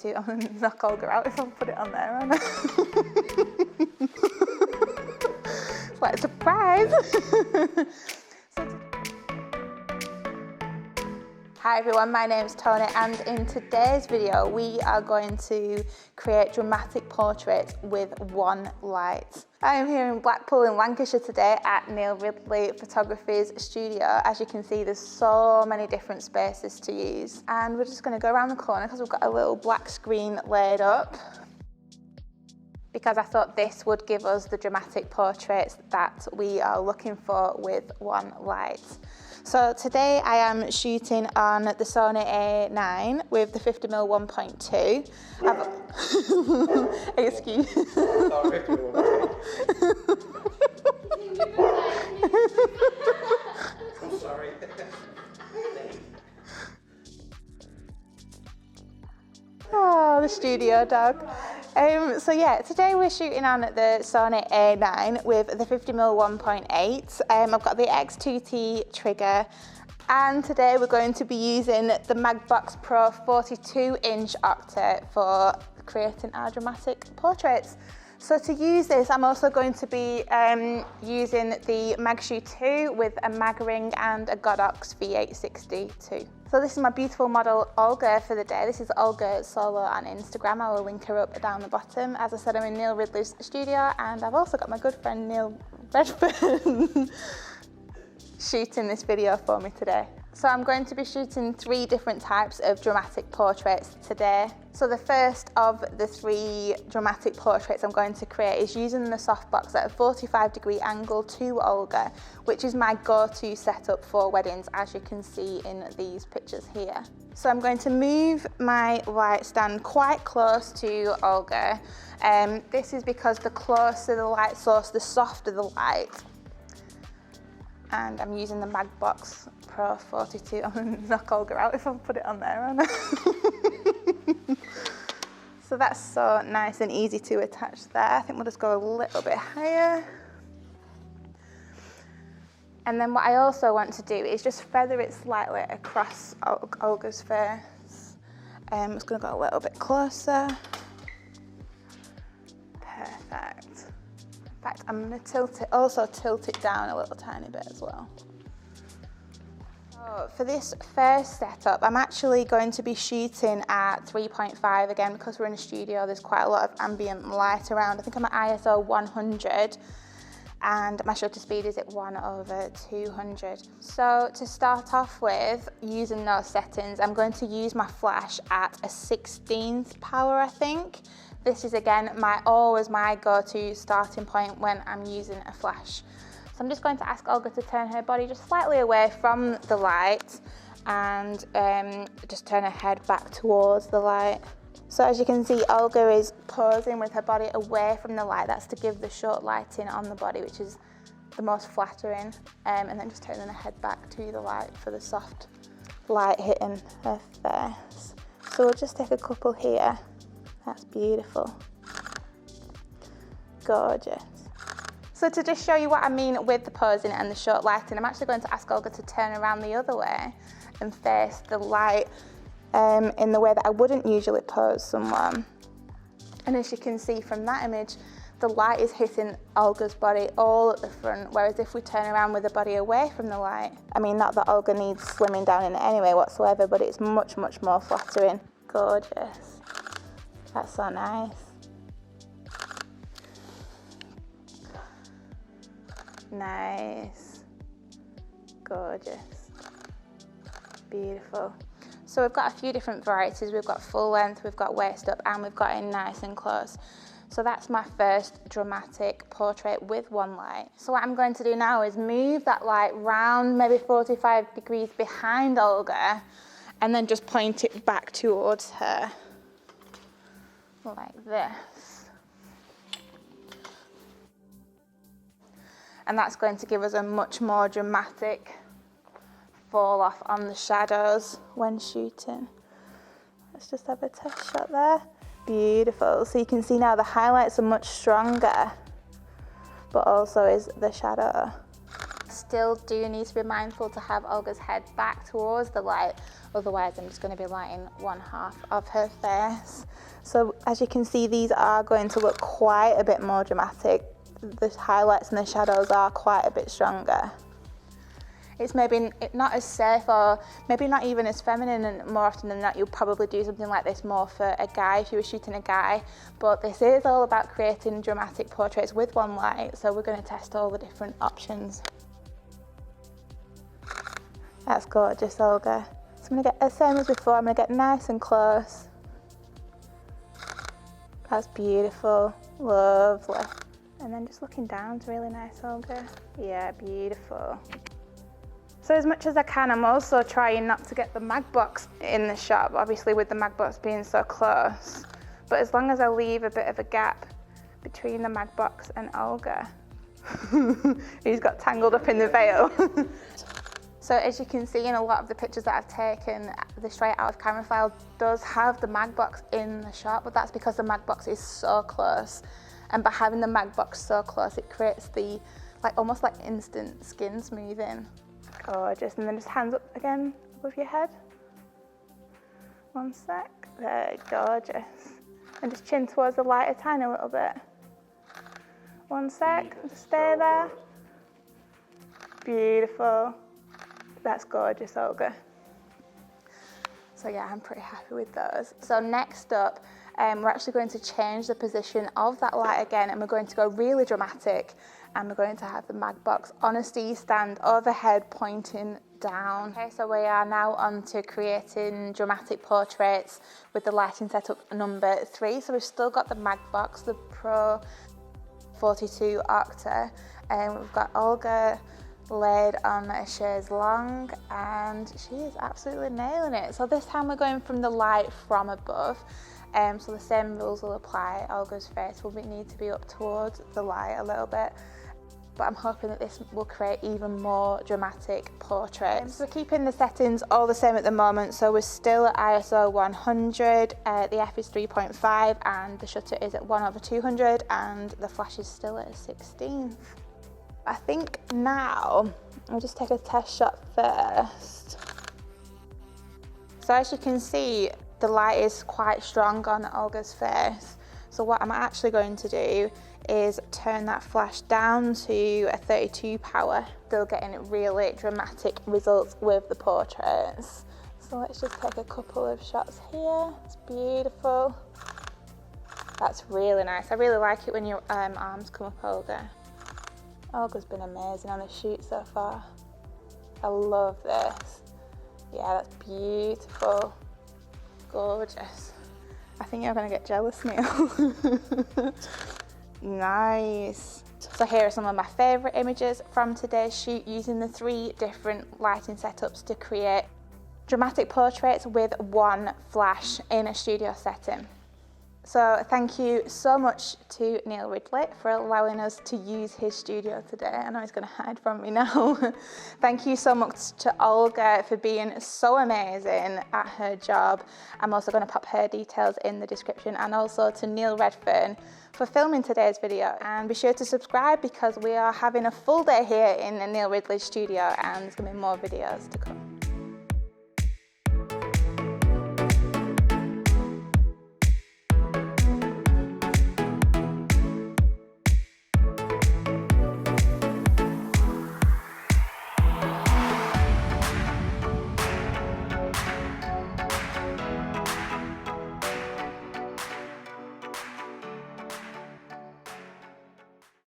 I'm gonna knock Olga out if I put it on there, aren't I? It's like a surprise. Hi everyone, my name's Tony, and in today's video we are going to create dramatic portraits with one light. I am here in Blackpool in Lancashire today at Neil Ridley Photography's studio. As you can see, there's so many different spaces to use, and we're just going to go around the corner because we've got a little black screen laid up, because I thought this would give us the dramatic portraits that we are looking for with one light. So today I am shooting on the Sony A9 with the 50mm 1.2. Excuse. I'm sorry. Oh, the studio dog. So yeah, today we're shooting on the Sony A9 with the 50mm 1.8. I've got the X2T trigger, and today we're going to be using the MagBox Pro 42-inch Octa for creating our dramatic portraits. So to use this, I'm also going to be using the MagShoe 2 with a mag ring and a Godox V860 too. So this is my beautiful model Olga for the day. This is Olga Solo on Instagram. I will link her up down the bottom. As I said, I'm in Neil Ridley's studio, and I've also got my good friend Neil Redfern shooting this video for me today. So I'm going to be shooting 3 different types of dramatic portraits today. So the first of the 3 dramatic portraits I'm going to create is using the softbox at a 45-degree angle to Olga, which is my go-to setup for weddings, as you can see in these pictures here. So I'm going to move my light stand quite close to Olga. This is because the closer the light source, the softer the light. And I'm using the MagBox Pro 42. I'm going to knock Olga out if I put it on there, aren't I? So that's so nice and easy to attach there. I think we'll just go a little bit higher. And then what I also want to do is just feather it slightly across Olga's face. I'm just going to go a little bit closer. Perfect. In fact, I'm going to tilt it down a little tiny bit as well. So for this first setup, I'm actually going to be shooting at 3.5 again, because we're in a studio. There's quite a lot of ambient light around. I think I'm at ISO 100, and my shutter speed is at 1/200. So to start off with, using those settings, I'm going to use my flash at a 16th power, I think. This is again always my go-to starting point when I'm using a flash. So I'm just going to ask Olga to turn her body just slightly away from the light, and just turn her head back towards the light. So as you can see, Olga is posing with her body away from the light. That's to give the short lighting on the body, which is the most flattering. And then just turning her head back to the light for the soft light hitting her face. So we'll just take a couple here. That's beautiful. Gorgeous. So to just show you what I mean with the posing and the short lighting, I'm actually going to ask Olga to turn around the other way and face the light in the way that I wouldn't usually pose someone. And as you can see from that image, the light is hitting Olga's body all at the front, whereas if we turn around with the body away from the light, I mean, not that Olga needs slimming down in any way whatsoever, but it's much, much more flattering. Gorgeous. That's so nice. Nice. Gorgeous. Beautiful. So we've got a few different varieties. We've got full length, we've got waist up, and we've got in nice and close. So that's my first dramatic portrait with one light. So what I'm going to do now is move that light round maybe 45 degrees behind Olga, and then just point it back towards her. Like this. And that's going to give us a much more dramatic fall off on the shadows when shooting. Let's just have a test shot there. Beautiful. So you can see now the highlights are much stronger, but also is the shadow. still do need to be mindful to have Olga's head back towards the light, otherwise I'm just going to be lighting one half of her face. So as you can see, these are going to look quite a bit more dramatic. The highlights and the shadows are quite a bit stronger. It's maybe not as safe, or maybe not even as feminine, and more often than not you'll probably do something like this more for a guy if you were shooting a guy, but this is all about creating dramatic portraits with one light, so we're going to test all the different options. That's gorgeous, Olga. So I'm going to get the same as before, I'm going to get nice and close. That's beautiful, lovely. And then just looking down, it's really nice, Olga. Yeah, beautiful. So as much as I can, I'm also trying not to get the MagBox in the shot, obviously with the MagBox being so close. But as long as I leave a bit of a gap between the MagBox and Olga, who's got tangled up in the veil. So as you can see in a lot of the pictures that I've taken, the straight out of camera file does have the MagBox in the shot, but that's because the MagBox is so close. And by having the MagBox so close, it creates the almost like instant skin smoothing. Gorgeous. And then just hands up again above your head. One sec. There, gorgeous. And just chin towards the light a tiny little bit. One sec. Just stay there. Beautiful. That's gorgeous, Olga. So yeah, I'm pretty happy with those. So next up, we're actually going to change the position of that light again, and we're going to go really dramatic, and we're going to have the MagBox on a C-stand overhead pointing down. Okay, so we are now on to creating dramatic portraits with the lighting setup number 3. So we've still got the MagBox, the Pro 42 Octa, and we've got Olga laid on a chaise longue, and she is absolutely nailing it. So this time we're going from the light from above. So the same rules will apply. Olga's face will need to be up towards the light a little bit, but I'm hoping that this will create even more dramatic portraits. So keeping the settings all the same at the moment, so we're still at ISO 100, the f is 3.5 and the shutter is at 1/200 and the flash is still at 16th. I think now I'll just take a test shot first. So as you can see, the light is quite strong on Olga's face. So what I'm actually going to do is turn that flash down to a 32 power. Still getting really dramatic results with the portraits. So let's just take a couple of shots here. It's beautiful. That's really nice. I really like it when your arms come up, Olga. Olga's been amazing on the shoot so far. I love this. Yeah, that's beautiful. Gorgeous. I think you're gonna get jealous, Neil. Nice. So here are some of my favorite images from today's shoot using the 3 different lighting setups to create dramatic portraits with one flash in a studio setting. So thank you so much to Neil Ridley for allowing us to use his studio today. I know he's going to hide from me now. Thank you so much to Olga for being so amazing at her job. I'm also going to pop her details in the description, and also to Neil Redfern for filming today's video. And be sure to subscribe because we are having a full day here in Neil Ridley's studio, and there's going to be more videos to come.